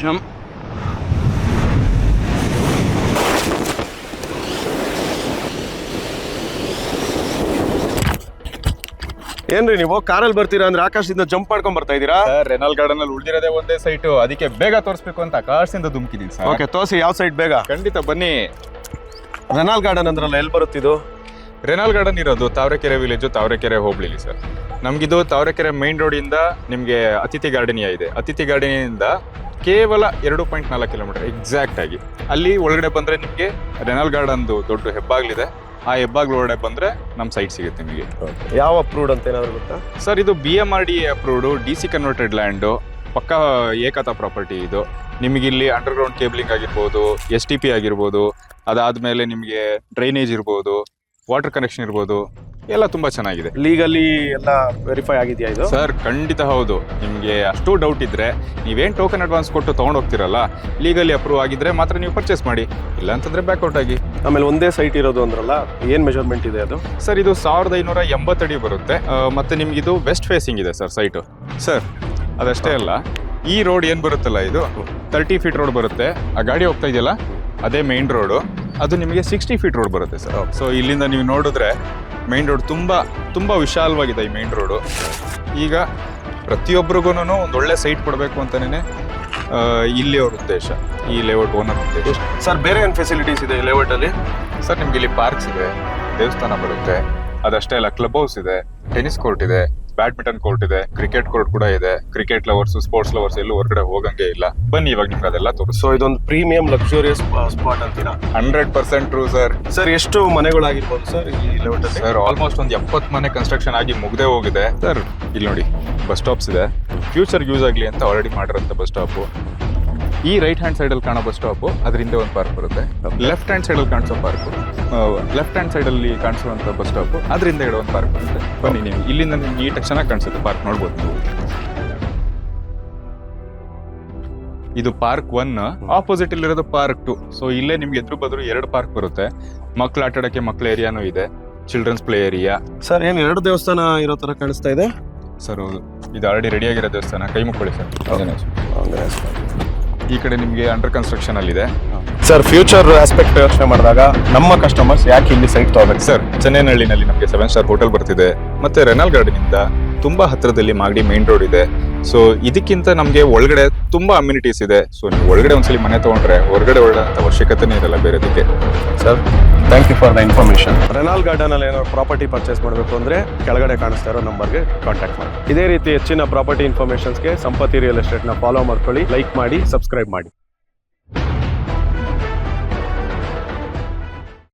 Jump. ಏನ್ರಿ ನೀವು ಕಾರಲ್ಲಿ ಬರ್ತೀರಾ ಅಂದ್ರೆ ಆಕಾಶದಿಂದ ಜಂಪ್ ಮಾಡ್ಕೊಂಡ್ ಬರ್ತಾ ಇದೀರಾ? ಸರ್ ರೆನಾಲ್ ಗಾರ್ಡನ್ ಅಲ್ಲಿ ಉಳಿದಿರೋದೇ ಒಂದೇ ಸೈಟು, ಅದಕ್ಕೆ ಬೇಗ ತೋರಿಸ್ಬೇಕು ಅಂತ ಆಕಾಶದಿಂದ ಧುಮುಕಿದೀನಿ ಸರ್. ಓಕೆ, ತೋರಿಸಿ ಯಾವ ಸೈಡ್ ಬೇಗ. ಖಂಡಿತ ಬನ್ನಿ. ರೆನಾಲ್ ಗಾರ್ಡನ್ ಅಂದ್ರಲ್ಲ, ಎಲ್ಲಿ ಬರುತ್ತಿದ್ದು? ರೆನಾಲ್ ಗಾರ್ಡನ್ ಇರೋದು ತಾವರೆಕೆರೆ ವಿಲೇಜು, ತಾವರೆಕೆರೆ ಹೋಬಳಿಲಿ ಸರ್. ನಮ್ಗಿದು ತಾವರೆಕೆರೆ ಮೈನ್ ರೋಡ್ ಇಂದ ನಿಮ್ಗೆ ಅತಿಥಿ ಗಾರ್ಡನಿಯಾ ಇದೆ. ಅತಿಥಿ ಗಾರ್ಡನಿಯಿಂದ ಕೇವಲ 2.4 ಕಿಲೋಮೀಟರ್ ಎಕ್ಸಾಕ್ಟ್ ಆಗಿ. ಅಲ್ಲಿ ಒಳಗಡೆ ಬಂದ್ರೆ ನಿಮ್ಗೆ ರೆನಾಲ್ ಗಾರ್ಡನ್ದು ದೊಡ್ಡ ಹೆಬ್ಬಾಗ್ಲಿದೆ. ಆ ಹೆಬ್ಬಾಗ್ಲು ಒಳಗಡೆ ಬಂದ್ರೆ ನಮ್ ಸೈಟ್ ಸಿಗುತ್ತೆ ನಿಮಗೆ. ಯಾವ ಅಪ್ರೂವ್ಡ್ ಅಂತ ಏನಾದ್ರು ಗೊತ್ತಾ ಸರ್? ಇದು BMRDA approved DC converted land, ಪಕ್ಕಾ ಏಕತಾ ಪ್ರಾಪರ್ಟಿ ಇದು. ನಿಮಗಿಲ್ಲಿ ಅಂಡರ್ಗ್ರೌಂಡ್ ಕೇಬಲಿಂಗ್ ಆಗಿರ್ಬೋದು, STP ಆಗಿರ್ಬೋದು, ಅದಾದ್ಮೇಲೆ ನಿಮಗೆ ಡ್ರೈನೇಜ್ ಇರ್ಬೋದು, ವಾಟರ್ ಕನೆಕ್ಷನ್ ಇರ್ಬೋದು, ಎಲ್ಲ ತುಂಬಾ ಚೆನ್ನಾಗಿದೆ. ಲೀಗಲಿ ಎಲ್ಲ ವೆರಿಫೈ ಆಗಿದೆಯಾ ಇದು? ಸರ್ ಖಂಡಿತ ಹೌದು. ನಿಮಗೆ ಅಷ್ಟು ಡೌಟ್ ಇದ್ರೆ ನೀವೇನ್ ಟೋಕನ್ ಅಡ್ವಾನ್ಸ್ ಕೊಟ್ಟು ತಗೊಂಡು ಹೋಗ್ತಿರಲ್ಲ, ಲೀಗಲಿ ಅಪ್ರೂವ್ ಆಗಿದ್ರೆ ಮಾತ್ರ ನೀವು ಪರ್ಚೇಸ್ ಮಾಡಿ, ಇಲ್ಲ ಅಂತಂದ್ರೆ ಬ್ಯಾಕ್ಔಟ್ ಆಗಿ. ಆಮೇಲೆ ಒಂದೇ ಸೈಟ್ ಇರೋದು ಅಂದ್ರಲ್ಲ, ಏನ್ ಮೆಜರ್ಮೆಂಟ್ ಇದೆ ಅದು? ಸರ್ ಇದು 1580 ಅಡಿ ಬರುತ್ತೆ. ಮತ್ತೆ ನಿಮ್ಗೆ ಇದು ವೆಸ್ಟ್ ಫೇಸಿಂಗ್ ಇದೆ ಸರ್ ಸೈಟು. ಸರ್ ಅದಷ್ಟೇ ಅಲ್ಲ, ಈ ರೋಡ್ ಏನ್ ಬರುತ್ತಲ್ಲ, ಇದು 30 ಫೀಟ್ ರೋಡ್ ಬರುತ್ತೆ. ಆ ಗಾಡಿ ಹೋಗ್ತಾ ಇದೆಯಲ್ಲ, ಅದೇ ಮೇನ್ ರೋಡು. ಅದು ನಿಮಗೆ 60 ಫೀಟ್ ರೋಡ್ ಬರುತ್ತೆ ಸರ್. ಸೊ ಇಲ್ಲಿಂದ ನೀವು ನೋಡಿದ್ರೆ ಮೈನ್ ರೋಡ್ ತುಂಬಾ ವಿಶಾಲವಾಗಿದೆ ಈ ಮೈನ್ ರೋಡು. ಈಗ ಪ್ರತಿಯೊಬ್ಬರಿಗೂ ಒಂದು ಒಳ್ಳೆ ಸೈಟ್ ಕೊಡಬೇಕು ಅಂತಾನೆ ಇಲ್ಲಿ ಅವ್ರ ಉದ್ದೇಶ, ಈ ಲೇಔಟ್ ಓನರ್ ಉದ್ದೇಶ. ಸರ್ ಬೇರೆ ಏನ್ ಫೆಸಿಲಿಟೀಸ್ ಇದೆ ಈ ಲೇಔಟ್ ಅಲ್ಲಿ? ಸರ್ ನಿಮ್ಗೆ ಇಲ್ಲಿ ಪಾರ್ಕ್ಸ್ ಇದೆ, ದೇವಸ್ಥಾನ ಬರುತ್ತೆ. ಅದಷ್ಟೇ ಅಲ್ಲ, ಕ್ಲಬ್ ಹೌಸ್ ಇದೆ, ಟೆನ್ನಿಸ್ ಕೋರ್ಟ್ ಇದೆ, ಬ್ಯಾಡ್ಮಿಂಟನ್ ಕೋರ್ಟ್ ಇದೆ, ಕ್ರಿಕೆಟ್ ಕೋರ್ಟ್ ಕೂಡ ಇದೆ. ಕ್ರಿಕೆಟ್ ಲವರ್ಸ್, ಸ್ಪೋರ್ಟ್ಸ್ ಲವರ್ಸ್ ಎಲ್ಲೂ ಹೊರಗಡೆ ಹೋಗಂಗೆ ಇಲ್ಲ. ಬನ್ನಿ, ಇವಾಗ ನಿಮ್ಗೆ ಅದೆಲ್ಲ ತೋರಿಸ್. ಸೊ ಇದೊಂದು ಪ್ರೀಮಿಯಂ ಲಕ್ಸುರಿಯಸ್ ಸ್ಪಾಟ್ ಅಂತೀರಾ? 100% ಟ್ರೂ ಸರ್. ಸರ್ ಎಷ್ಟು ಮನೆಗಳಾಗಿರ್ಬೋದು ಸರ್ ಈ ಲೇಔಟ್ ಅಲ್ಲಿ? ಸರ್ ಆಲ್ಮೋಸ್ಟ್ ಒಂದು 70 ಮನೆ ಕನ್ಸ್ಟ್ರಕ್ಷನ್ ಆಗಿ ಮುಗ್ದೇ ಹೋಗಿದೆ ಸರ್. ಇಲ್ಲಿ ನೋಡಿ, ಬಸ್ ಸ್ಟಾಪ್ಸ್ ಇದೆ. ಫ್ಯೂಚರ್ ಯೂಸ್ ಆಗಲಿ ಅಂತ ಆಲ್ರೆಡಿ ಮಾಡಿರೋಂಥ ಬಸ್ ಸ್ಟಾಪು. ಈ ರೈಟ್ ಹ್ಯಾಂಡ್ ಸೈಡಲ್ಲಿ ಕಾಣೋ ಬಸ್ ಸ್ಟಾಪು, ಅದರಿಂದ ಒಂದು ಪಾರ್ಕ್ ಬರುತ್ತೆ. ಲೆಫ್ಟ್ ಹ್ಯಾಂಡ್ ಸೈಡಲ್ಲಿ ಕಾಣಿಸೋ ಪಾರ್ಕು, ಲೆಫ್ಟ್ ಹ್ಯಾಂಡ್ ಸೈಡಲ್ಲಿ ಕಾಣಿಸುವಂಥ ಬಸ್ ಸ್ಟಾಪು, ಅದರಿಂದ ಒಂದು ಪಾರ್ಕ್ ಬರುತ್ತೆ. ಬನ್ನಿ, ನೀವು ಇಲ್ಲಿಂದ ನಿಮ್ಗೆ ನೀಟಾಗಿ ಚೆನ್ನಾಗಿ ಕಾಣಿಸುತ್ತೆ ಪಾರ್ಕ್, ನೋಡ್ಬೋದು ನೀವು. ಇದು ಪಾರ್ಕ್ 1, ಆಪೋಸಿಟ್ ಇಲ್ಲಿರೋದು ಪಾರ್ಕ್ 2. ಸೊ ಇಲ್ಲೇ ನಿಮ್ಗೆ ಎದುರು ಬದ್ರು 2 ಪಾರ್ಕ್ ಬರುತ್ತೆ. ಮಕ್ಳು ಆಟ ಆಡೋಕ್ಕೆ ಮಕ್ಳ ಏರಿಯಾನೂ ಇದೆ, ಚಿಲ್ಡ್ರನ್ಸ್ ಪ್ಲೇ ಏರಿಯಾ. ಸರ್ ಏನು 2 ದೇವಸ್ಥಾನ ಇರೋ ತರ ಕಾಣಿಸ್ತಾ ಇದೆ? ಸರ್ ಹೌದು, ಇದು ಆಲ್ರೆಡಿ ರೆಡಿ ಆಗಿರೋ ದೇವಸ್ಥಾನ. ಕೈ ಮುಕ್ಕೊಳ್ಳಿ ಸರ್. ಈ ಕಡೆ ನಿಮಗೆ ಅಂಡರ್ ಕನ್ಸ್ಟ್ರಕ್ಷನ್ ಅಲ್ಲಿ ಇದೆ. ಸರ್ ಫ್ಯೂಚರ್ ಆಸ್ಪೆಕ್ಟ್ ಯೋಚನೆ ಮಾಡಿದಾಗ ನಮ್ಮ ಕಸ್ಟಮರ್ಸ್ ಯಾಕೆ ಇಲ್ಲಿ ಸೈಟ್ ತಗೋಬೇಕು? ಸರ್ ಚೆನ್ನೈನಹಳ್ಳಿನಲ್ಲಿ ನಮಗೆ 7 ಸ್ಟಾರ್ ಹೋಟೆಲ್ ಬರ್ತಿದೆ. ಮತ್ತೆ ರೆನಾಲ್ ಗಾರ್ಡನ್ ಇಂದ ತುಂಬಾ ಹತ್ತಿರದಲ್ಲಿ ಮಾಗಡಿ ಮೈನ್ ರೋಡ್ ಇದೆ. ಸೊ ಇದಕ್ಕಿಂತ ನಮಗೆ ಒಳಗಡೆ ತುಂಬಾ ಅಮ್ಯುನಿಟೀಸ್ ಇದೆ. ಸೊ ನೀವು ಒಳಗಡೆ ಒಂದ್ಸಲಿ ಮನೆ ತಗೊಂಡ್ರೆ ಹೊರಗಡೆ ಒಳ್ಳೆಂತ ಅವಶ್ಯಕತೆನೇ ಇರಲ್ಲ ಬೇರೆದಕ್ಕೆ. Sir thank you for the information. ರೆನಾಲ್ ಗಾರ್ಡನ್ ಅಲ್ಲಿ ಏನಾದ್ರು ಪ್ರಾಪರ್ಟಿ ಪರ್ಚೇಸ್ ಮಾಡಬೇಕು ಅಂದ್ರೆ ಕೆಳಗಡೆ ಕಾಣಿಸ್ತಾ ಇರೋ ನಂಬರ್ಗೆ ಕಾಂಟ್ಯಾಕ್ಟ್ ಮಾಡಿ. ಇದೇ ರೀತಿ ಹೆಚ್ಚಿನ ಪ್ರಾಪರ್ಟಿ ಇನ್ಫಾರ್ಮೇಶನ್ಸ್ಗೆ ಸಂಪತ್ತಿ ರಿಯಲ್ ಎಸ್ಟೇಟ್ನ ಫಾಲೋ ಮಾಡ್ಕೊಳ್ಳಿ, ಲೈಕ್ ಮಾಡಿ, ಸಬ್ಸ್ಕ್ರೈಬ್ ಮಾಡಿ.